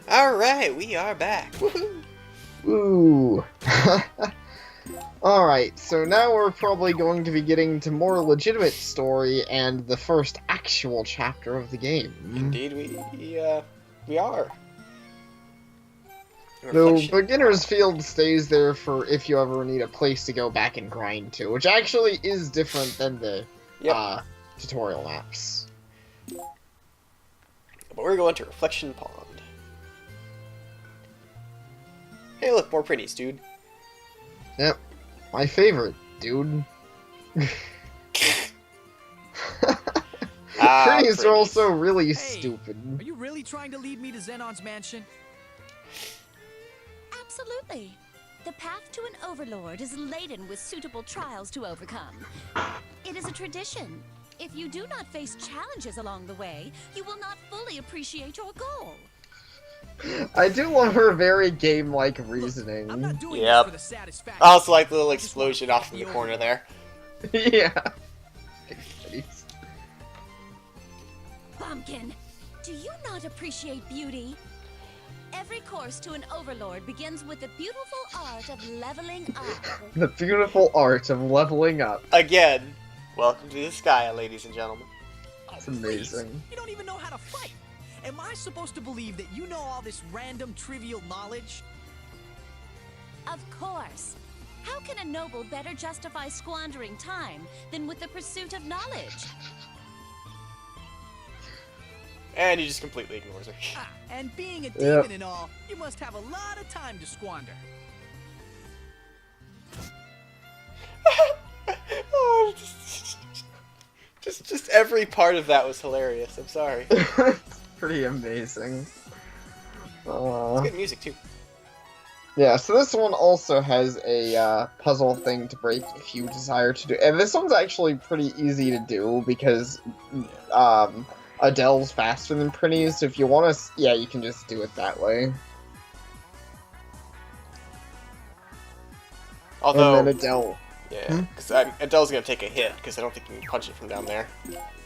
Alright, we are back. Woohoo! Ooh. Alright, so now we're probably going to be getting to more legitimate story and the first actual chapter of the game. Indeed, we are. The beginner's field stays there for if you ever need a place to go back and grind to, which actually is different than the tutorial maps. But we're going to Reflection Pond. Hey, look, more pretties, dude. Yep, my favorite, dude. Pretties are also really stupid. Are you really trying to lead me to Xenon's mansion? Absolutely. The path to an overlord is laden with suitable trials to overcome. It is a tradition. If you do not face challenges along the way, you will not fully appreciate your goal. I do love her very game-like reasoning. I'm not doing this for the satisfaction. I also like the little explosion off in the corner there. Yeah. Bumpkin, do you not appreciate beauty? Every course to an overlord begins with the beautiful art of leveling up. The beautiful art of leveling up. Again, welcome to Disgaea, ladies and gentlemen. It's amazing. Please. You don't even know how to fight. Am I supposed to believe that you know all this random, trivial knowledge? Of course. How can a noble better justify squandering time than with the pursuit of knowledge? And he just completely ignores her. Ah, and being a demon and all, you must have a lot of time to squander. Oh, just every part of that was hilarious. I'm sorry. It's pretty amazing. It's good music too. Yeah, so this one also has a puzzle thing to break if you desire to do. And this one's actually pretty easy to do because Adele's faster than Prinny's, so if you want to, yeah, you can just do it that way. Although, and then Adele. Yeah, because Adele's gonna take a hit because I don't think you can punch it from down there.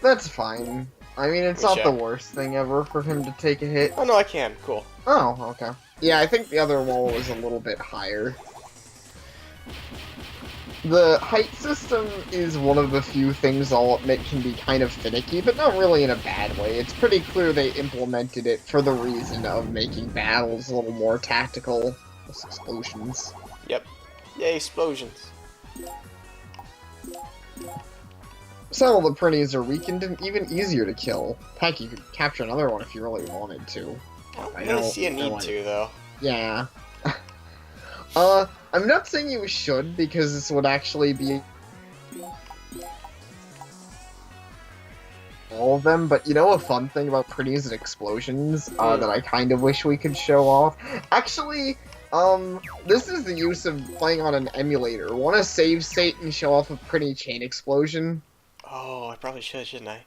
That's fine. I mean, it's not the worst thing ever for him to take a hit. Oh no, I can. Cool. Oh, okay. Yeah, I think the other wall was a little bit higher. The height system is one of the few things I'll admit can be kind of finicky, but not really in a bad way. It's pretty clear they implemented it for the reason of making battles a little more tactical. Those explosions. Yep. Yay, explosions. Some of the Prinnies are weakened and even easier to kill. Heck, you could capture another one if you really wanted to. I don't really see a need to, though. Yeah. I'm not saying you should, because this would actually be all of them, but you know a fun thing about Prinnies and Explosions that I kind of wish we could show off? Actually, this is the use of playing on an emulator. Want to save state and show off a Prinny chain explosion? Oh, I probably should, shouldn't I?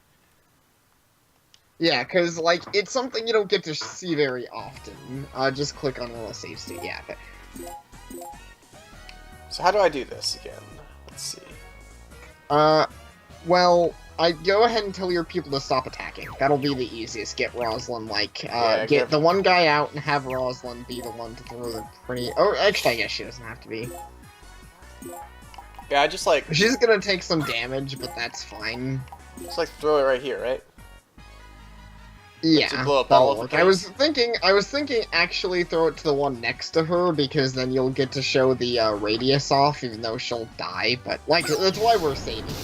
Yeah, because, like, it's something you don't get to see very often. Just click on a save state, yeah. Okay. So how do I do this again? Let's see. Well, I go ahead and tell your people to stop attacking. That'll be the easiest. Get Roslyn, get the one guy out and have Roslyn be the one to throw the Prinny. Or, actually, I guess she doesn't have to be. Yeah, I just like... She's gonna take some damage, but that's fine. Just like throw it right here, right? Yeah, to blow up all of the I was thinking actually throw it to the one next to her, because then you'll get to show the radius off, even though she'll die, but, like, that's why we're saving it.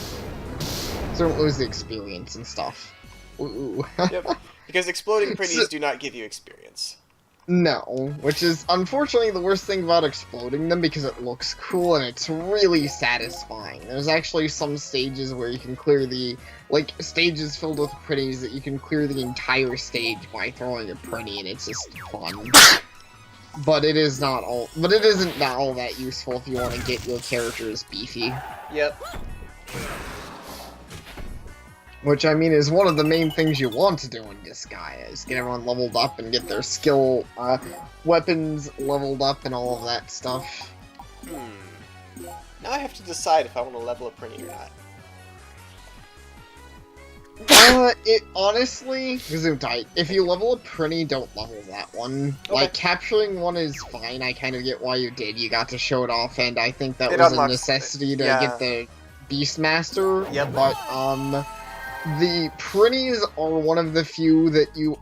So don't lose the experience and stuff. Ooh. Yep, because exploding Prinnies do not give you experience. No, which is unfortunately the worst thing about exploding them, because it looks cool and it's really satisfying. There's actually some stages where you can clear the, like, stages filled with Prinnies that you can clear the entire stage by throwing a Prinny, and it's just fun. But it isn't all that useful if you want to get your characters beefy. Yep. Which, I mean, is one of the main things you want to do in Disgaea, is get everyone leveled up and get their skill, weapons leveled up and all of that stuff. Now I have to decide if I want to level a Prinny or not. It honestly, Gesundheit, if you level a Prinny, don't level that one. Okay. Like, capturing one is fine, I kind of get why you did. You got to show it off, and I think that It was a unlocks- necessity to yeah. get the Beastmaster. Yep. But, the Prinnies are one of the few that you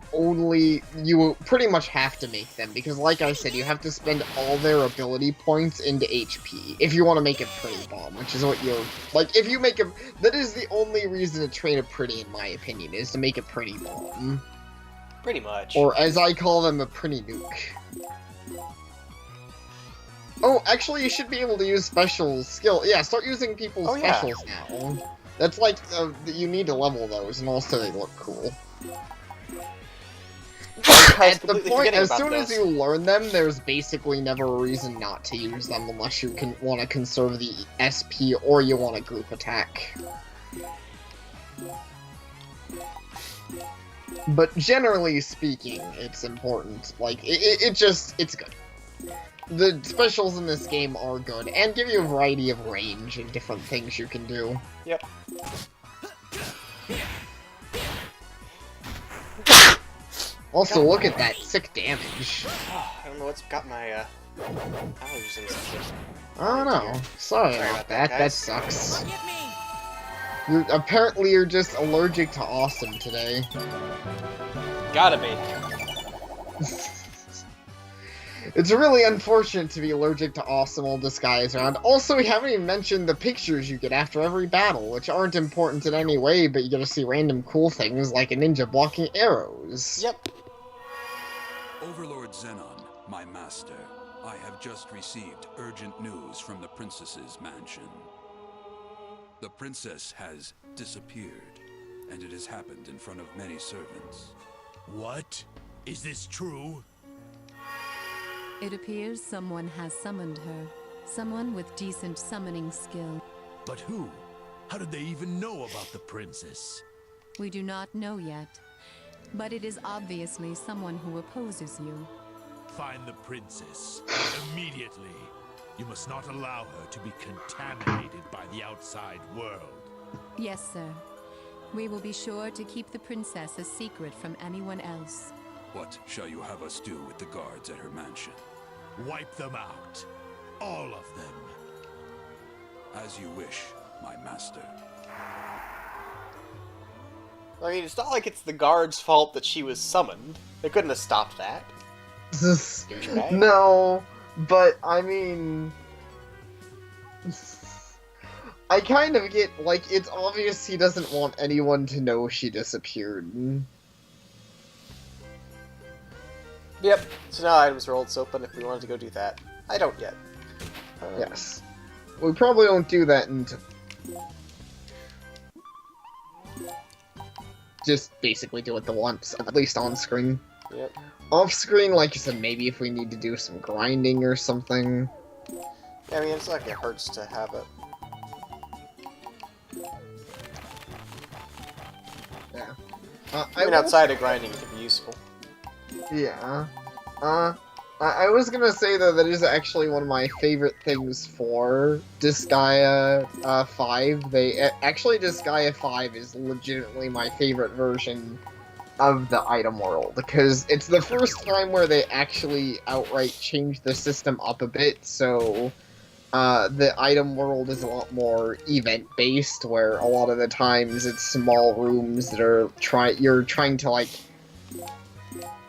pretty much have to make them, because like I said, you have to spend all their ability points into HP if you want to make a Prinny Bomb, which is what you're, like, if you make a, that is the only reason to train a Prinny, in my opinion, is to make a Prinny Bomb. Pretty much. Or, as I call them, a Prinny Nuke. Oh, actually, you should be able to use special skill. Yeah, start using people's specials now. That's like, you need to level those, and also they look cool. At the point, as soon as you learn them, there's basically never a reason not to use them unless you want to conserve the SP or you want a group attack. But generally speaking, it's important. Like, it's good. The specials in this game are good, and give you a variety of range and different things you can do. Yep. Also, look at that sick damage. I don't know what's got my allergies and stuff. I don't know. Sorry about that. That guys. sucks. Get me! Apparently, you're just allergic to awesome today. Gotta be. It's really unfortunate to be allergic to awesome while Disgaea is around. Also, we haven't even mentioned the pictures you get after every battle, which aren't important in any way, but you get to see random cool things like a ninja blocking arrows. Yep. Overlord Xenon, my master, I have just received urgent news from the princess's mansion. The princess has disappeared, and it has happened in front of many servants. What? Is this true? It appears someone has summoned her. Someone with decent summoning skill. But who? How did they even know about the princess? We do not know yet. But it is obviously someone who opposes you. Find the princess. Immediately. You must not allow her to be contaminated by the outside world. Yes, sir. We will be sure to keep the princess a secret from anyone else. What shall you have us do with the guards at her mansion? Wipe them out. All of them. As you wish, my master. I mean, it's not like it's the guard's fault that she was summoned. They couldn't have stopped that. Douchebag. No, but I mean, I kind of get, like, it's obvious he doesn't want anyone to know she disappeared. Yep. So now items are also open if we wanted to go do that. I don't yet. Yes. We probably won't do that until... Just basically do it the once, at least on screen. Yep. Off screen, like you said, maybe if we need to do some grinding or something. Yeah, I mean, it's not like it hurts to have it. Yeah. I mean, outside of grinding, it could be useful. Yeah. I was gonna say, though, that is actually one of my favorite things for Disgaea 5. Actually, Disgaea 5 is legitimately my favorite version of the item world, because it's the first time where they actually outright changed the system up a bit, so the item world is a lot more event-based, where a lot of the times it's small rooms that are you're trying to, like,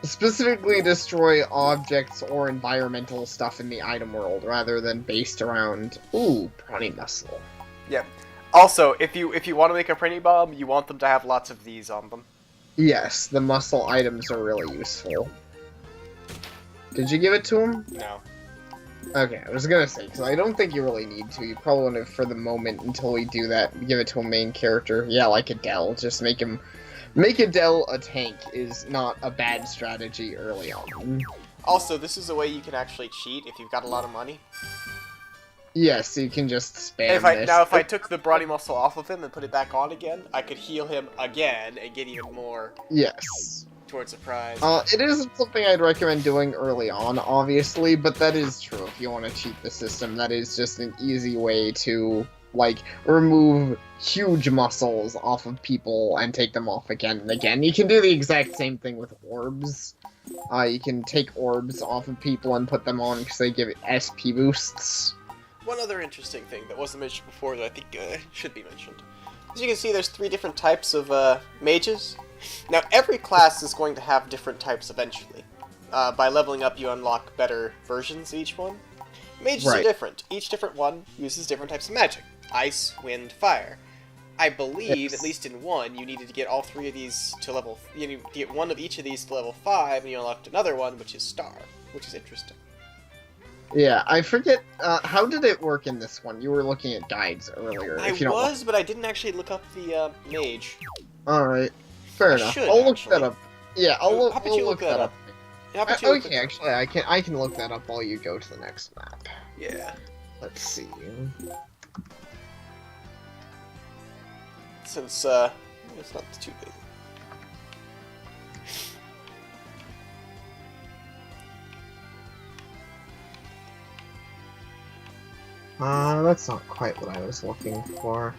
specifically destroy objects or environmental stuff in the item world, rather than based around, ooh, Prinny Muscle. Yep. Also, if you want to make a Prinny Bomb, you want them to have lots of these on them. Yes, the muscle items are really useful. Did you give it to him? No. Okay, I was gonna say, because I don't think you really need to. You probably want to, for the moment, until we do that, give it to a main character. Yeah, like Adele. Just make Adele a tank is not a bad strategy early on. Also, this is a way you can actually cheat if you've got a lot of money. Yes, you can just spam this. Now, if I took the brawny muscle off of him and put it back on again, I could heal him again and get even more Yes. towards the prize. It isn't something I'd recommend doing early on, obviously, but that is true. If you want to cheat the system, that is just an easy way to like, remove huge muscles off of people and take them off again and again. You can do the exact same thing with orbs. You can take orbs off of people and put them on because they give it SP boosts. One other interesting thing that wasn't mentioned before that I think should be mentioned. As you can see, there's 3 different types of mages. Now, every class is going to have different types eventually. By leveling up, you unlock better versions of each one. Mages are different. Each different one uses different types of magic. Ice, wind, fire. I believe, at least in 1, you needed to get all 3 of these to level... You need to get 1 of each of these to level 5, and you unlocked another one, which is Star, which is interesting. Yeah, I forget, how did it work in this one? You were looking at guides earlier. But I didn't actually look up the mage. Alright, fair enough. I'll look that up. Yeah, I'll look that up. Okay, actually, I can look that up while you go to the next map. Yeah. Let's see. Since, it's not too big. That's not quite what I was looking for.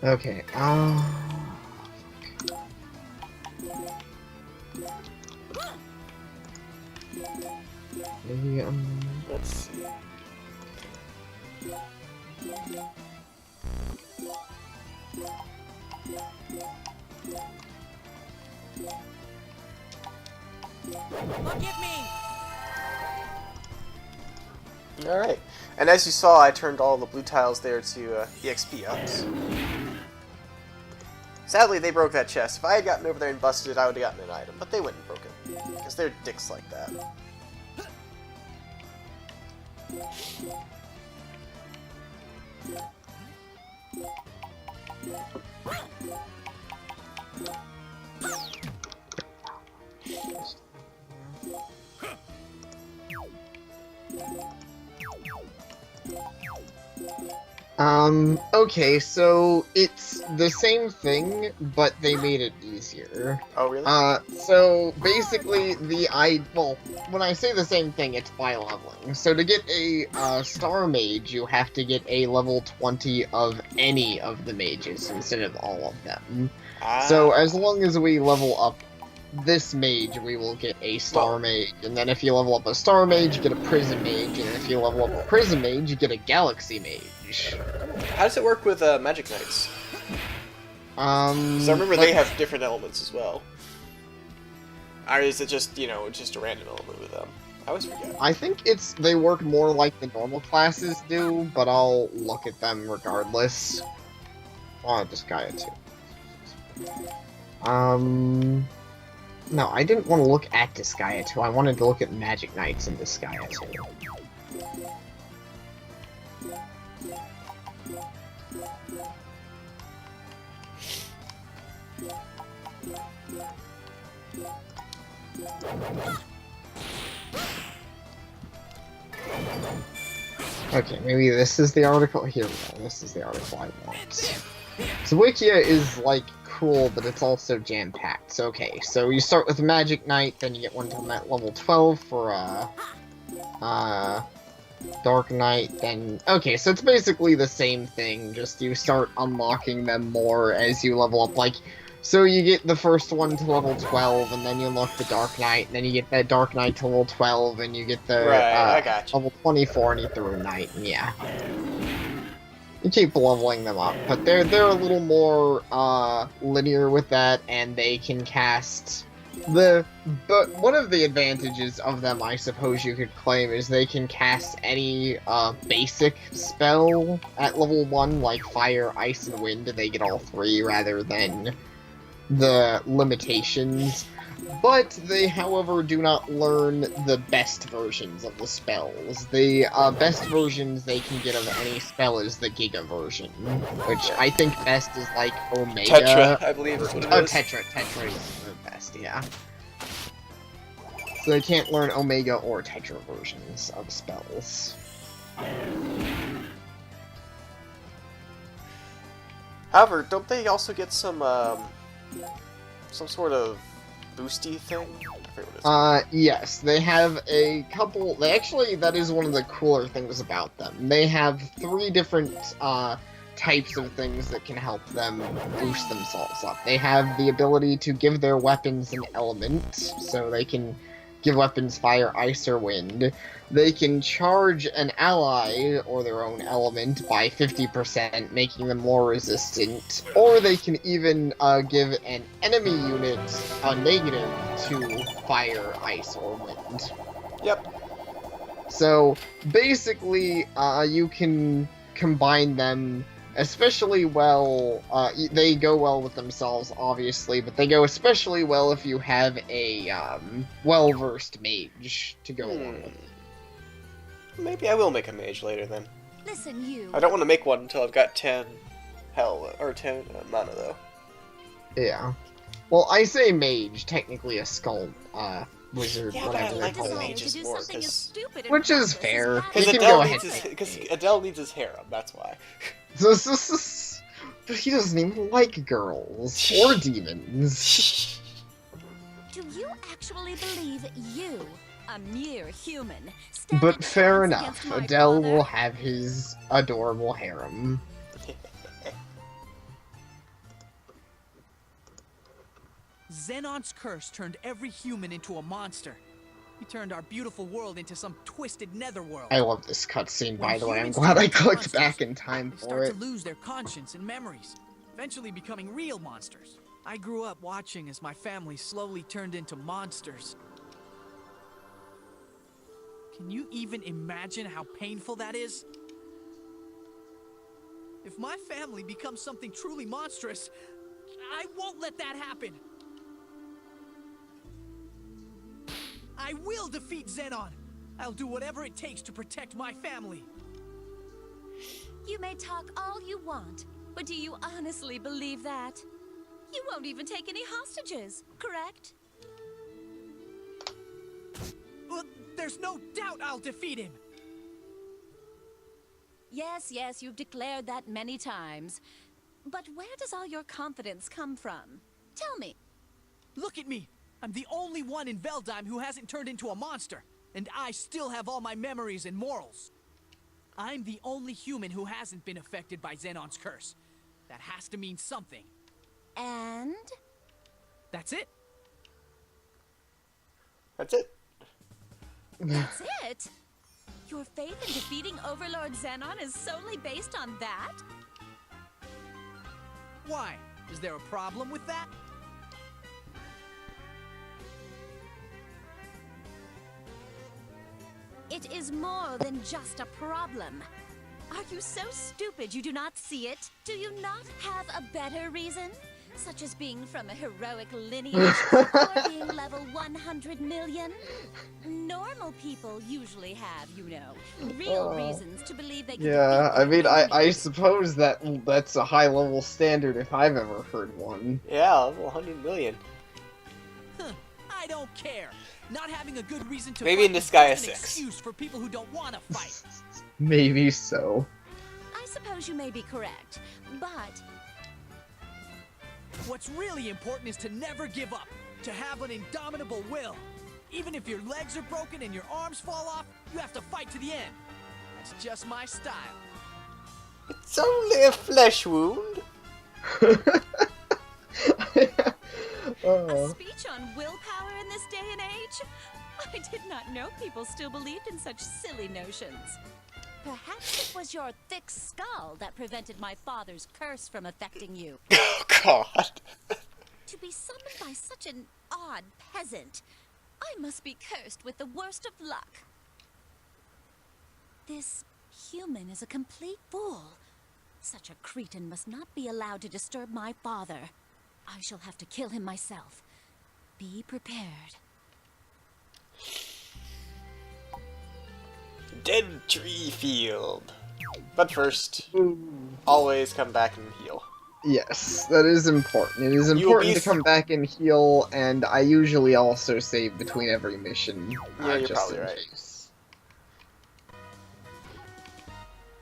Okay, maybe, let's see. Forgive me! Alright, and as you saw, I turned all the blue tiles there to EXP ups. Sadly, they broke that chest. If I had gotten over there and busted it, I would have gotten an item, but they wouldn't have broken it, because they're dicks like that. Okay, so it's the same thing, but they made it easier. Oh, really? So basically well, when I say the same thing, it's by leveling. So to get a, Star Mage, you have to get a level 20 of any of the mages instead of all of them. So as long as we level up this mage, we will get a Star Mage, and then if you level up a Star Mage, you get a Prism Mage, and if you level up a Prism Mage, you get a Galaxy Mage. How does it work with Magic Knights? Because I remember they have different elements as well. Or is it just, just a random element with them? I always forget. I think they work more like the normal classes do, but I'll look at them regardless. Oh, Disgaea too. No, I didn't want to look at Disgaea 2, I wanted to look at Magic Knights in Disgaea 2. Okay, maybe this is the article. Here we go, this is the article I want. So Wikia is, like, cool, but it's also jam-packed. So, okay, so you start with Magic Knight, then you get one till level 12 for, Dark Knight, then... Okay, so it's basically the same thing, just you start unlocking them more as you level up, like... So you get the first one to level 12, and then you unlock the Dark Knight, and then you get that Dark Knight to level 12, and you get the, I gotcha. level 24, and you throw Knight, and yeah. You keep leveling them up, but they're a little more linear with that, and they can cast but one of the advantages of them, I suppose you could claim, is they can cast any basic spell at level 1, like Fire, Ice, and Wind. They get all 3 rather than the limitations. But they, however, do not learn the best versions of the spells. The best versions they can get of any spell is the Giga version, which I think best is like Omega. Tetra, I believe is what it is. Tetra is the best, yeah. So they can't learn Omega or Tetra versions of spells. However, don't they also get some sort of boosty thing? I forget what it is. Yes, they have a couple. They actually, that is one of the cooler things about them. They have 3 different types of things that can help them boost themselves up. They have the ability to give their weapons an element, so they can give weapons fire, ice, or wind. They can charge an ally or their own element by 50%, making them more resistant. Or they can even give an enemy unit a negative to fire, ice, or wind. Yep. So basically, you can combine them especially well. They go well with themselves, obviously, but they go especially well if you have a well-versed mage to go along with. Maybe I will make a mage later then. Listen, you. I don't want to make one until I've got 10 or 10 mana though. Yeah. Well, I say mage, technically a skull wizard, Yeah, but I whatever they like call the it. mages more, because Which is fair. You Because can Adele, go ahead. because Adele needs his harem, that's why. But he doesn't even like girls or demons. Do you actually believe you, a mere human, stand But a fair chance enough, against my Adele father? will have his adorable harem. Xenon's curse turned every human into a monster. He turned our beautiful world into some twisted netherworld. I love this cutscene, by When the way. I'm humans glad I turn into clicked monsters, back in time They for start it. to lose their conscience and memories, eventually becoming real monsters. I grew up watching as my family slowly turned into monsters. Can you even imagine how painful that is? If my family becomes something truly monstrous, I won't let that happen. I will defeat Xenon. I'll do whatever it takes to protect my family. You may talk all you want, but do you honestly believe that? You won't even take any hostages, correct? Well, there's no doubt I'll defeat him. Yes, you've declared that many times. But where does all your confidence come from? Tell me. Look at me. I'm the only one in Veldheim who hasn't turned into a monster, and I still have all my memories and morals. I'm the only human who hasn't been affected by Xenon's curse. That has to mean something. And? That's it. That's it. That's it? Your faith in defeating Overlord Xenon is solely based on that? Why? Is there a problem with that? It is more than just a problem. Are you so stupid you do not see it? Do you not have a better reason? Such as being from a heroic lineage, or being level 100 million? Normal people usually have, you know, real reasons to believe they can Yeah, defeat I mean, their I enemies. suppose that's a high-level standard if I've ever heard one. Yeah, level 100 million. Huh, I don't care. Not having a good reason to Maybe fight in is Disgaea just an 6. excuse for people who don't want to fight. Maybe so. I suppose you may be correct, but What's really important is to never give up, to have an indomitable will. Even if your legs are broken and your arms fall off, you have to fight to the end. That's just my style. It's only a flesh wound. a speech on willpower in this day and age? I did not know people still believed in such silly notions. Perhaps it was your thick skull that prevented my father's curse from affecting you. Oh God. To be summoned by such an odd peasant, I must be cursed with the worst of luck. This human is a complete fool. Such a cretin must not be allowed to disturb my father. I shall have to kill him myself. Be prepared. Dead tree field. But first, always come back and heal. Yes, that is important. It is You will important be to come back and heal, and I usually also save between every mission. Yeah, you're just probably in right. case.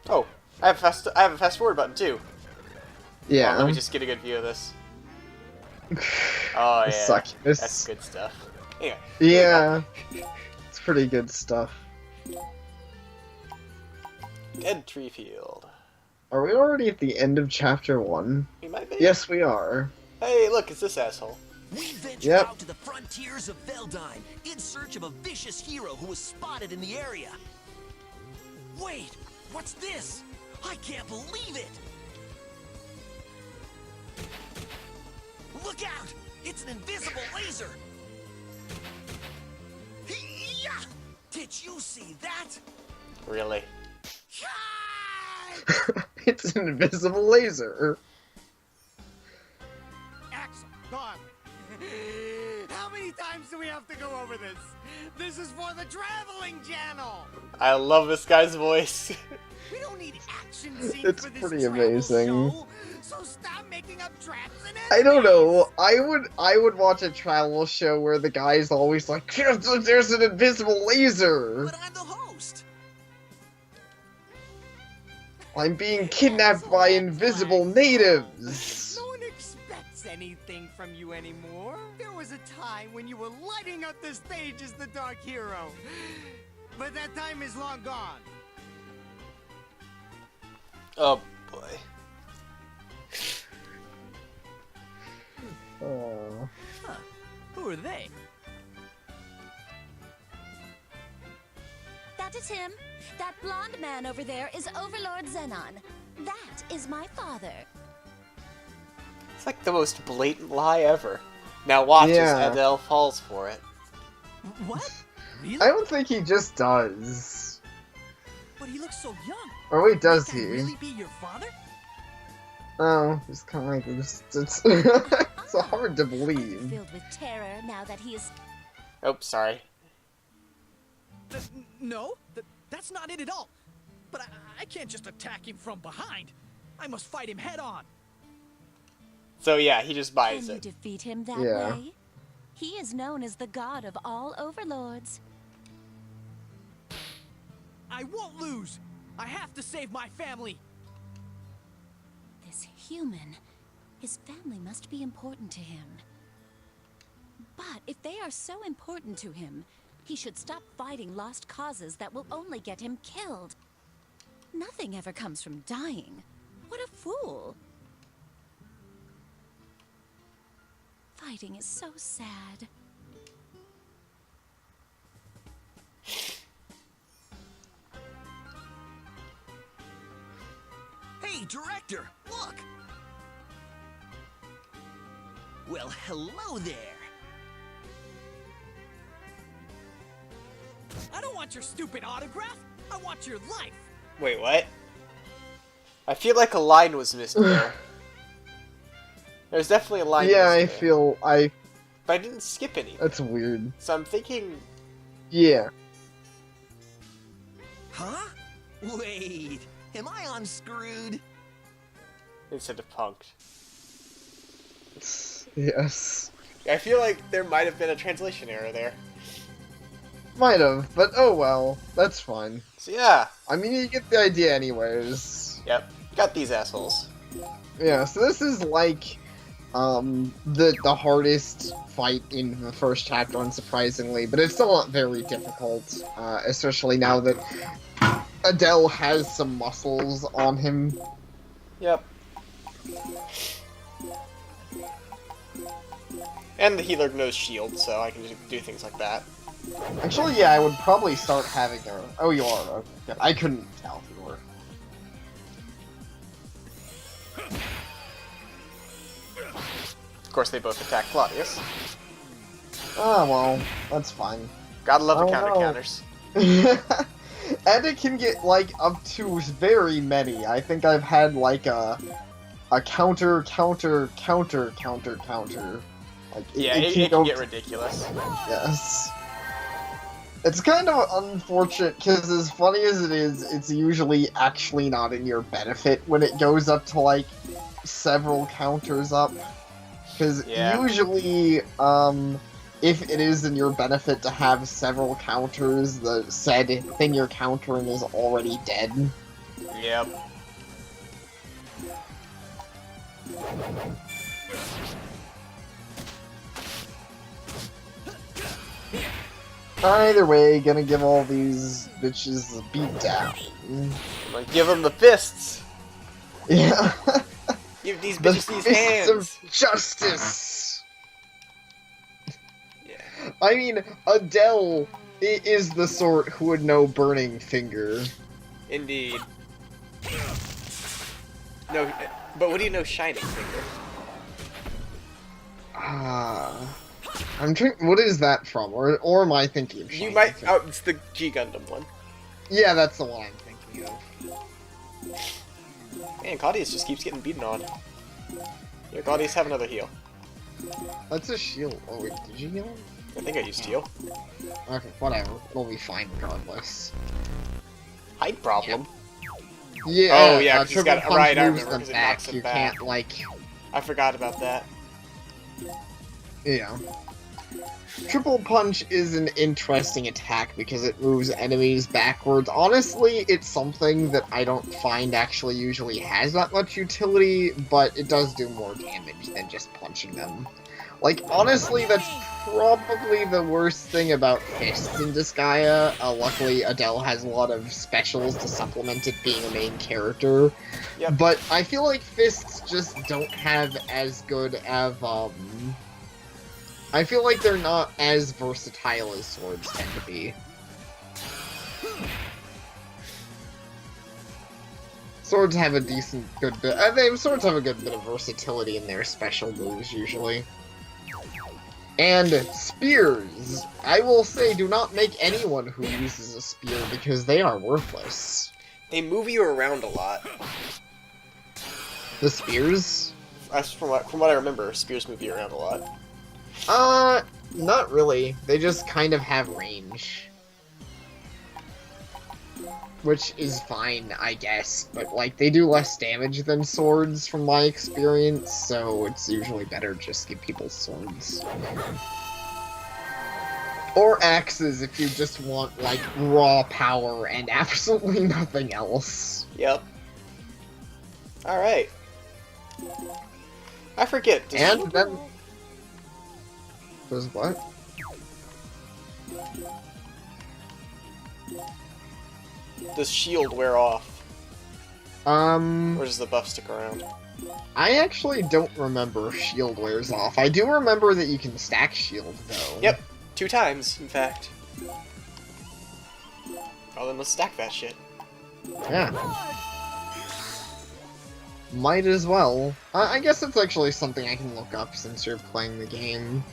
Oh, I have a fast forward button too. Yeah. Let me just get a good view of this. Oh yeah, Suckiness. that's good stuff. Anyway. Yeah, it's pretty good stuff. Dead tree field. Are we already at the end of chapter 1? We might be. Yes, we are. Hey, look, it's this asshole. We ventured Yep. out to the frontiers of Veldheim in search of a vicious hero who was spotted in the area. Wait, what's this? I can't believe it! Look out! It's an invisible laser! Hee-yah! Did you see that? Really? It's an invisible laser. Axel, Don. How many times do we have to go over this? This is for the traveling channel. I love this guy's voice. We don't need action scenes It's for this pretty travel amazing. show, so stop making up traps and I don't know. enemies. I would watch a travel show where the guy's always like, "There's an invisible laser. But I'm the host! I'm being kidnapped by invisible natives." No one expects anything from you anymore. There was a time when you were lighting up the stage as the Dark Hero. But that time is long gone. Oh boy. Oh. Who are they? That is him. That blonde man over there is Overlord Xenon. That is my father. It's like the most blatant lie ever. Now watch Yeah. as Adele falls for it. What? Really? I don't think he just does. But he looks so young. Or wait, does Can he? really be your father? Oh, it's kind of like it's it's hard to believe. Filled with terror now that he is. Oh, sorry. No, that's not it at all. But I can't just attack him from behind. I must fight him head on. So yeah, he just buys Can you it. defeat him that Yeah. way? He is known as the god of all overlords. I won't lose. I have to save my family. This human, his family must be important to him. But if they are so important to him, he should stop fighting lost causes that will only get him killed. Nothing ever comes from dying. What a fool. Fighting is so sad. Hey, director, look! Well, hello there. I don't want your stupid autograph. I want your life. Wait, what? I feel like a line was missed there. There's definitely a line Yeah, I missed there. feel But I didn't skip any. that's weird. So I'm thinking... Yeah. Huh? Wait, am I unscrewed? Instead of punked. Yes. I feel like there might have been a translation error there. Might have, but oh well. That's fine. So yeah. I mean, you get the idea anyways. Yep. Got these assholes. Yeah, so this is like the hardest fight in the first chapter, unsurprisingly, but it's still not very difficult, especially now that Adele has some muscles on him. Yep. And the healer knows shield, so I can just do things like that. Actually, yeah, I would probably start having her. Oh, you are. Okay. I couldn't tell if you were. Of course, they both attack Claudius. Oh, well, that's fine. Gotta love the Oh, counter no. counters. And it can get, like, up to very many. I think I've had, like, a counter. Like, Yeah, it can can go get ridiculous. Yes. It's kind of unfortunate, because as funny as it is, it's usually actually not in your benefit when it goes up to, like, several counters up. Because Yeah. usually, if it is in your benefit to have several counters, the said thing you're countering is already dead. Yep. Either way, gonna give all these bitches a beat down. I'm gonna give them the fists. Yeah. Give these The bitches these fists hands. of justice! Yeah. I mean, Adele is the sort who would know Burning Finger. Indeed. No, but what do you know Shining Finger? I'm trying. What is that from? Or am I thinking of You Shining might. Finger? Oh, it's the G Gundam one. Yeah, that's the one I'm thinking of. Man, Claudius just keeps getting beaten on. Here, Claudius, have another heal. That's a shield. Oh wait, did you heal him? I think I used heal. Okay, whatever. We'll be fine regardless. Height problem. Yeah. Oh, yeah, 'cause he's triple got a punch right arm moves over them 'cause it back. knocks him You back. can't like. I forgot about that. Yeah. Triple Punch is an interesting attack because it moves enemies backwards. Honestly, it's something that I don't find actually usually has that much utility, but it does do more damage than just punching them. Like, honestly, that's probably the worst thing about Fists in Disgaea. Luckily, Adele has a lot of specials to supplement it being a main character. Yep. But I feel like Fists just don't have as good of, I feel like they're not as versatile as swords tend to be. Swords have a good bit. Swords have a good bit of versatility in their special moves usually. And spears, I will say, do not make anyone who uses a spear because they are worthless. They move you around a lot. The spears? That's from what I remember, spears move you around a lot. Not really. They just kind of have range. Which is fine, I guess, but, like, they do less damage than swords from my experience, so it's usually better just give people swords. Or axes if you just want, like, raw power and absolutely nothing else. Yep. Alright. I forget. And then... Does what? Does shield wear off? Or does the buff stick around? I actually don't remember if shield wears off. I do remember that you can stack shield, though. Yep. 2 times, in fact. Oh, then let's stack that shit. Yeah. Might as well. I guess it's actually something I can look up since you're playing the game.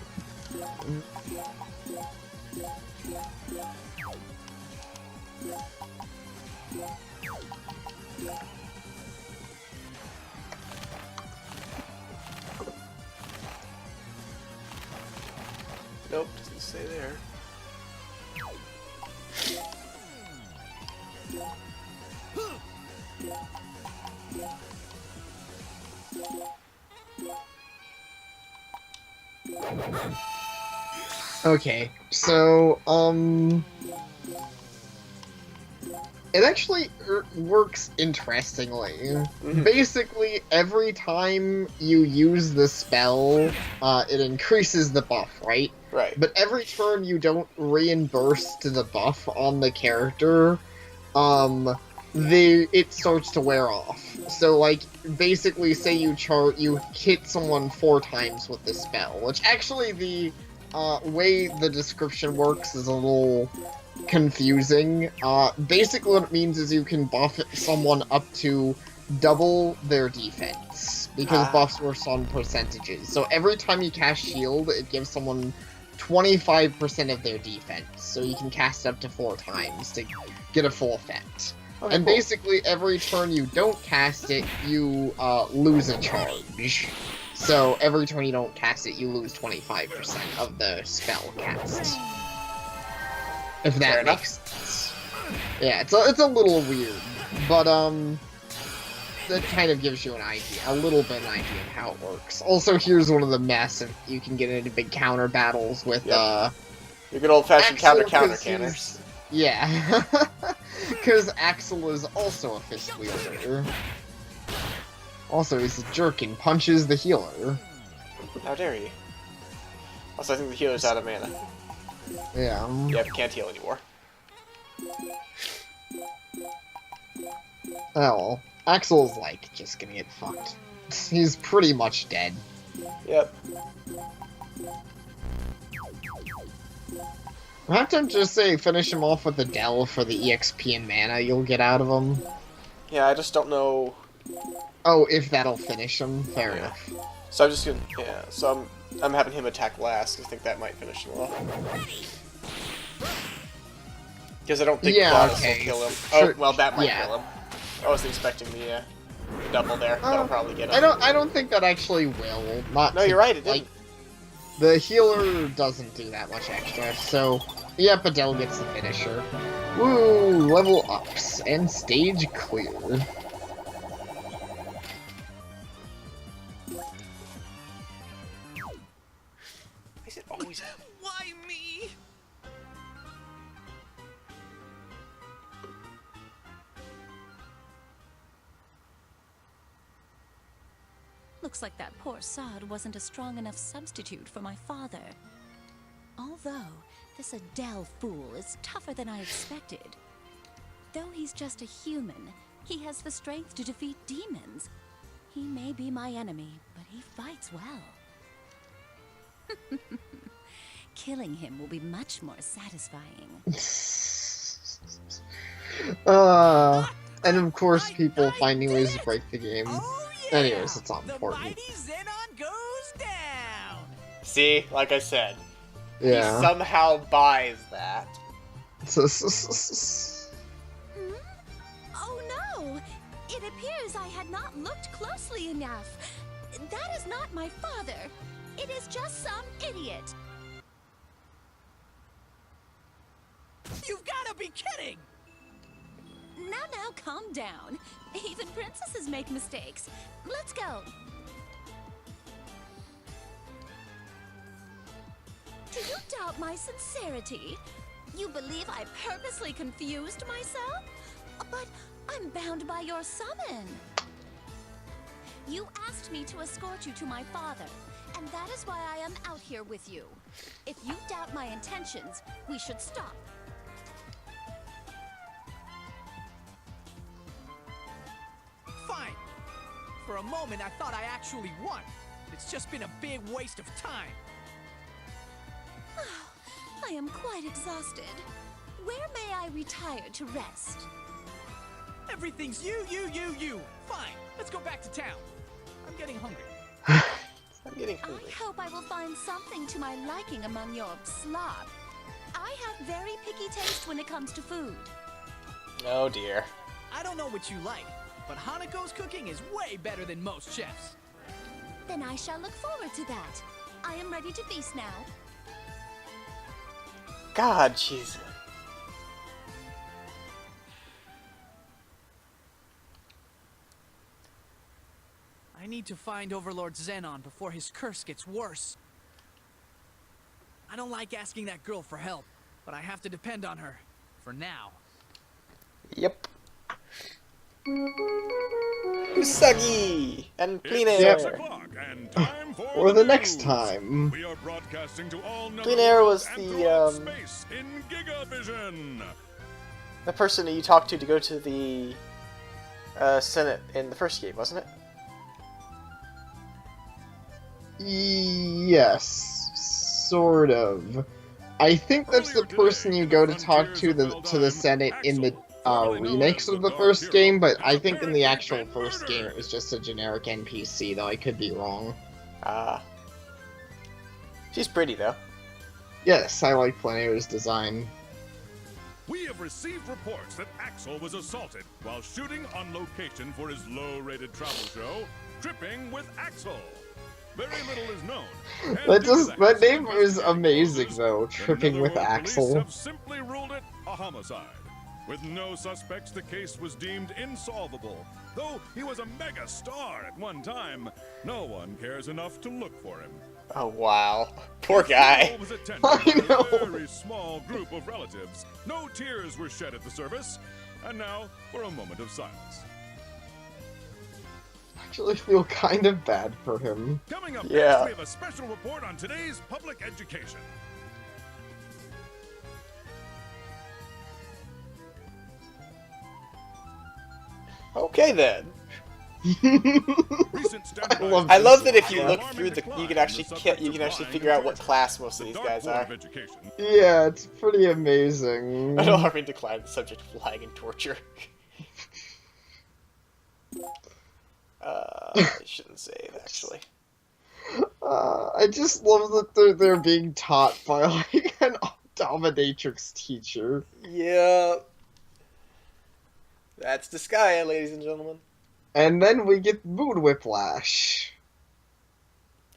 Nope, doesn't say there. Okay, so, it actually works interestingly. Basically, every time you use the spell, it increases the buff, right? Right. But every turn you don't reimburse to the buff on the character, it starts to wear off. So, like, basically, say you hit someone 4 times with the spell, which actually the way the description works is a little confusing. Basically what it means is you can buff someone up to double their defense, because buffs work on percentages. So every time you cast shield, it gives someone 25% of their defense, so you can cast it up to 4 times to get a full effect. Okay, And cool. basically every turn you don't cast it, you lose a charge. So every turn you don't cast it, you lose 25% of the spell cast. If Fair that enough. makes sense. Yeah, it's a little weird, but that kind of gives you an idea, a little bit an idea of how it works. Also, here's one of the massive, you can get into big counter battles with, Yep. Your good old-fashioned Axel, counter 'cause canners. he's- Yeah. Because Axel is also a fist wielder. Also, he's a jerk and punches the healer. How dare you? Also, I think the healer's out of mana. Yeah. Yep, can't heal anymore. Well, Axel's like just gonna get fucked. He's pretty much dead. Yep. I have to just say, finish him off with a Dell for the EXP and mana you'll get out of him. Yeah, I just don't know. Oh, if that'll finish him, fair Yeah. enough. So I'm just gonna, yeah. So I'm having him attack last. I think that might finish him off. Because I don't think Yeah, Claudius okay. will kill him. Sure, Oh, well, that might yeah. kill him. I wasn't expecting the double there. That'll probably get him. I don't think that actually will. Not No, to- you're right. It like, didn't. the healer doesn't do that much extra, so yep, Adele gets the finisher. Woo, level ups and stage clear. Is it always him? Why me? Looks like that poor sod wasn't a strong enough substitute for my father. Although, this Adele fool is tougher than I expected. Though he's just a human, he has the strength to defeat demons. He may be my enemy, but he fights well. Killing him will be much more satisfying. And of course people finding ways to break the game. Oh, yeah! Anyways, it's not The important. mighty Xenon goes down! See, like I said, he Yeah. somehow buys that. Hmm? Oh no! It appears I had not looked closely enough. That is not my father. It is just some idiot. You've gotta be kidding! Now, calm down. Even princesses make mistakes. Let's go. Do you doubt my sincerity? You believe I purposely confused myself? But I'm bound by your summon. You asked me to escort you to my father, and that is why I am out here with you. If you doubt my intentions, we should stop. Fine. For a moment, I thought I actually won. It's just been a big waste of time. I am quite exhausted. Where may I retire to rest? Everything's you. Fine, let's go back to town. I'm getting hungry. I'm getting hungry. I hope I will find something to my liking among your slop. I have very picky taste when it comes to food. Oh dear. I don't know what you like, but Hanako's cooking is way better than most chefs. Then I shall look forward to that. I am ready to feast now. God, jeez. I need to find Overlord Xenon before his curse gets worse. I don't like asking that girl for help, but I have to depend on her. For now. Yep. Usagi and Clean It's Air. 6 o'clock and time for Or the next news. time. We are broadcasting to all Clean Air was and the, throughout space in Gigavision. The person that you talked to go to the Senate in the first game, wasn't it? Yes, sort of. I think that's the person you go to talk to the Senate in the remakes of the first game, but I think in the actual first game it was just a generic NPC, though I could be wrong. She's pretty though. Yes, I like Planair's design. We have received reports that Axel was assaulted while shooting on location for his low-rated travel show, Tripping with Axel. Very little is known. And That due to just the that hassle name is investigating amazing causes, though. the Tripping with Netherworld police Axel. have simply ruled it a homicide. With no suspects, the case was deemed insolvable. Though he was a mega star at one time, no one cares enough to look for him. Oh wow, poor The guy. funeral was attended I by a know. very small group of relatives. No tears were shed at the service. And now for a moment of silence. Actually feel kind of bad for him. Coming up Yeah. next, we have a special report on today's public education. Okay then. Recent standardized I love that tests if you show look alarming through the, decline you can in actually the subjects you can actually applying figure out what torture. class most of The these Dark guys Board are. of Education. Yeah, it's pretty amazing. An alarming decline in the subject of lying and torture. I shouldn't say it actually. I just love that they're being taught by like an dominatrix teacher. Yeah. That's Disgaea, ladies and gentlemen. And then we get mood whiplash.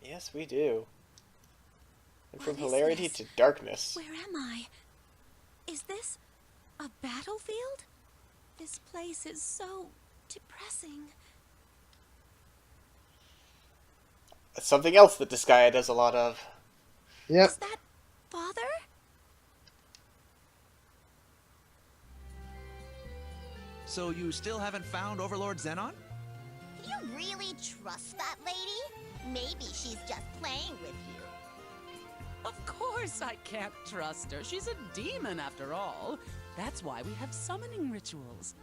Yes, we do. And from What is hilarity this? to darkness. Where am I? Is this a battlefield? This place is so depressing. Something else that Disgaea does a lot of. Yep. Is that Father? So you still haven't found Overlord Xenon? You really trust that lady? Maybe she's just playing with you. Of course I can't trust her. She's a demon after all. That's why we have summoning rituals.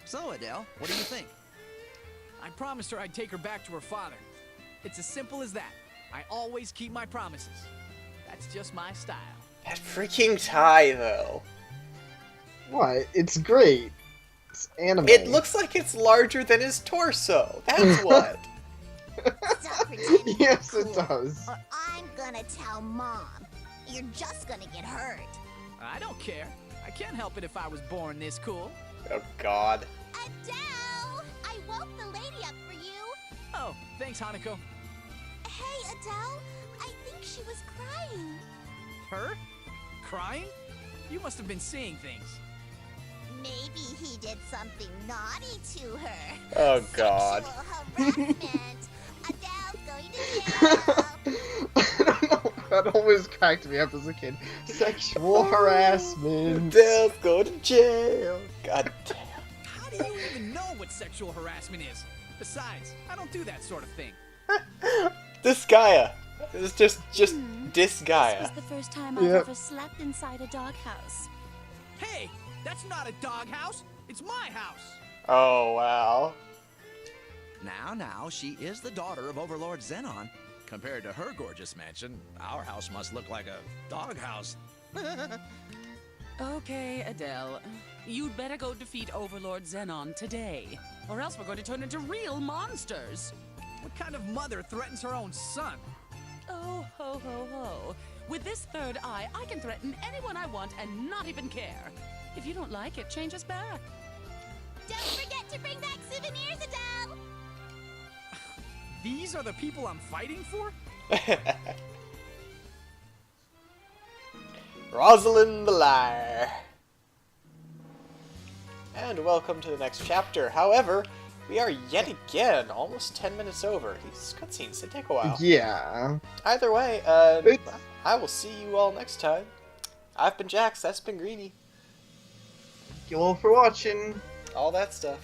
So, Adele, what do you think? I promised her I'd take her back to her father. It's as simple as that. I always keep my promises. That's just my style. That freaking tie, though. What? It's great. It's anime. It looks like it's larger than his torso. That's what. Stop pretending Yes, you're it cool, does. Or I'm gonna tell Mom. You're just gonna get hurt. I don't care. I can't help it if I was born this cool. Oh God. Adele! I woke the lady up for you. Oh, thanks, Hanako. Hey, Adele. I think she was crying. Her? Crying? You must have been seeing things. Maybe he did something naughty to her. Oh God. Sexual harassment. Adele's going to jail. I don't know. That always cracked me up as a kid. Sexual harassment. Adele's go to jail. God damn. How do you even know what sexual harassment is? Besides, I don't do that sort of thing. Disgaea. It's just This Disgaea. was the first time I've Yep. ever slept inside a doghouse. Hey, that's not a doghouse. It's my house. Oh wow. Now, she is the daughter of Overlord Xenon. Compared to her gorgeous mansion, our house must look like a doghouse. Okay, Adele. You'd better go defeat Overlord Xenon today, or else we're going to turn into real monsters. What kind of mother threatens her own son? Oh, ho, ho, ho. With this third eye, I can threaten anyone I want and not even care. If you don't like it, change us back. Don't forget to bring back souvenirs, Adele. These are the people I'm fighting for? Rosalind the Liar. And welcome to the next chapter. However, we are yet again almost 10 minutes over. These cutscenes, they take a while. Yeah. Either way, It's- I will see you all next time. I've been Jax, that's been Greeny. Thank you all for watching. All that stuff.